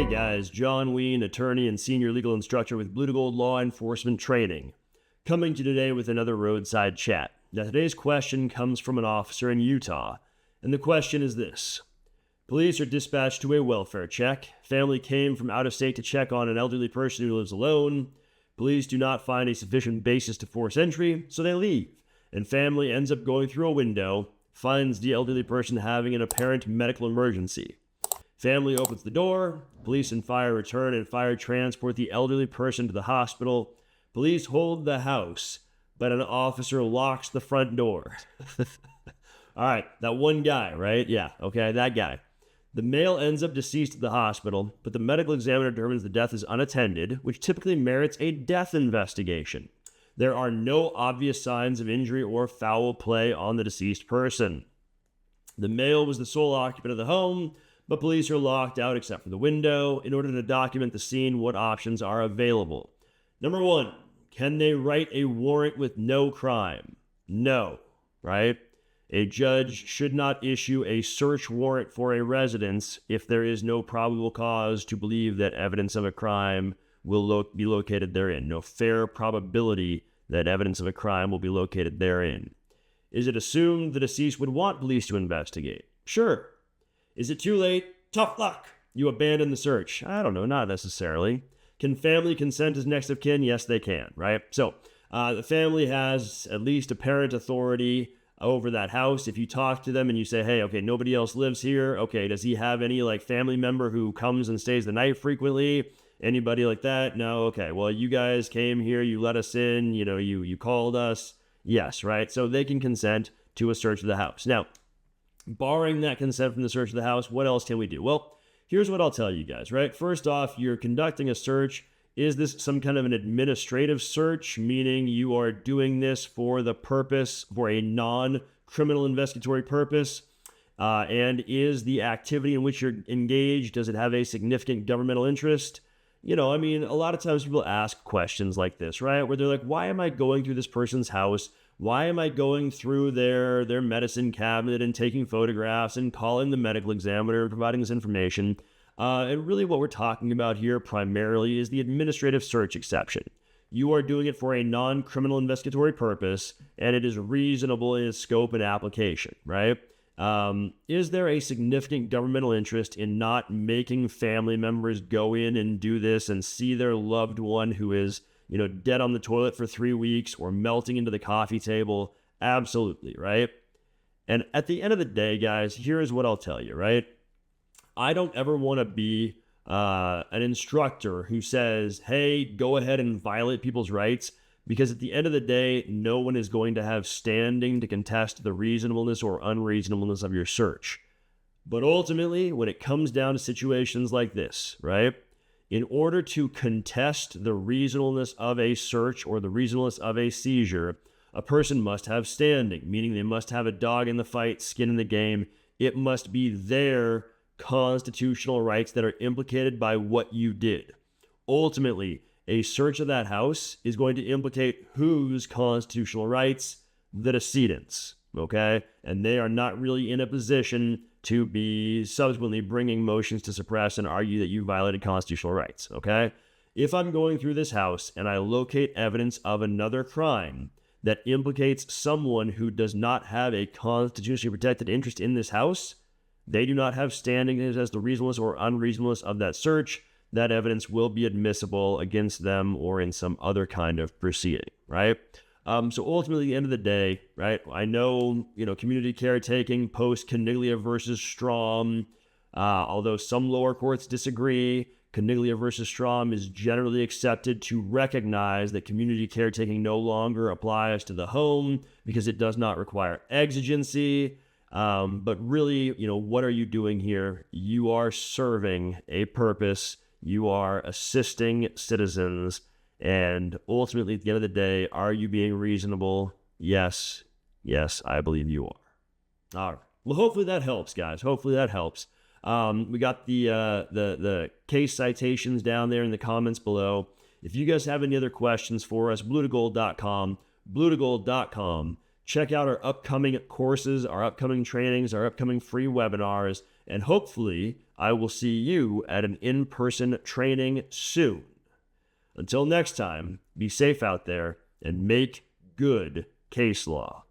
guys, John Ween, attorney and senior legal instructor with Blue to Gold Law Enforcement Training, coming to you today with another roadside chat. Now, today's question comes from an officer in Utah, and the question is this. Police are dispatched to a welfare check. Family came from out of state to check on an elderly person who lives alone. Police do not find a sufficient basis to force entry, so they leave, and family ends up going through a window, finds the elderly person having an apparent medical emergency. Family opens the door, police and fire return, and fire transport the elderly person to the hospital. Police hold the house, but an officer locks the front door. All right, that one guy, right? Yeah, okay, that guy. The male ends up deceased at the hospital, but the medical examiner determines the death is unattended, which typically merits a death investigation. There are no obvious signs of injury or foul play on the deceased person. The male was the sole occupant of the home, but police are locked out except for the window. In order to document the scene, what options are available? Number one, can they write a warrant with no crime? No, right? A judge should not issue a search warrant for a residence if there is no probable cause to believe that evidence of a crime will be located therein. No fair probability that evidence of a crime will be located therein. Is it assumed the deceased would want police to investigate? Sure. Is it too late? Tough luck. You abandon the search. I don't know, not necessarily. Can family consent as next of kin? Yes, they can, right? So the family has at least apparent authority over that house. If you talk to them and you say, hey, okay, nobody else lives here. Okay, does he have any family member who comes and stays the night frequently? Anybody like that? No? Okay, well, you guys came here, you let us in, you called us. Yes, right? So they can consent to a search of the house. Now, barring that consent from the search of the house, what else can we do? Well, here's what I'll tell you guys, right? First off, you're conducting a search. Is this some kind of an administrative search, meaning you are doing this for a non-criminal investigatory purpose? And is the activity in which you're engaged, does it have a significant governmental interest? A lot of times people ask questions like this, right? Where they're like, why am I going through this person's house? Why am I going through their medicine cabinet and taking photographs and calling the medical examiner and providing this information? And really what we're talking about here primarily is the administrative search exception. You are doing it for a non-criminal investigatory purpose, and it is reasonable in its scope and application, right? Is there a significant governmental interest in not making family members go in and do this and see their loved one who is dead on the toilet for 3 weeks or melting into the coffee table? Absolutely, right? And at the end of the day, guys, here's what I'll tell you, right? I don't ever want to be an instructor who says, hey, go ahead and violate people's rights, because at the end of the day, no one is going to have standing to contest the reasonableness or unreasonableness of your search. But ultimately, when it comes down to situations like this, right? In order to contest the reasonableness of a search or the reasonableness of a seizure, a person must have standing, meaning they must have a dog in the fight, skin in the game. It must be their constitutional rights that are implicated by what you did. Ultimately, a search of that house is going to implicate whose constitutional rights? The decedent's, okay? And they are not really in a position to be subsequently bringing motions to suppress and argue that you violated constitutional rights, okay? If I'm going through this house and I locate evidence of another crime that implicates someone who does not have a constitutionally protected interest in this house, they do not have standing as the reasonableness or unreasonableness of that search. That evidence will be admissible against them or in some other kind of proceeding, right? So ultimately, at the end of the day, right, I know, community caretaking post Caniglia versus Strom, although some lower courts disagree, Caniglia versus Strom is generally accepted to recognize that community caretaking no longer applies to the home because it does not require exigency. But really, what are you doing here? You are serving a purpose. You are assisting citizens. And ultimately, at the end of the day, are you being reasonable? Yes. Yes, I believe you are. All right. Well, hopefully that helps, guys. Hopefully that helps. We got the case citations down there in the comments below. If you guys have any other questions for us, blue2gold.com, blue2gold.com. Check out our upcoming courses, our upcoming trainings, our upcoming free webinars, and hopefully I will see you at an in-person training soon. Until next time, be safe out there and make good case law.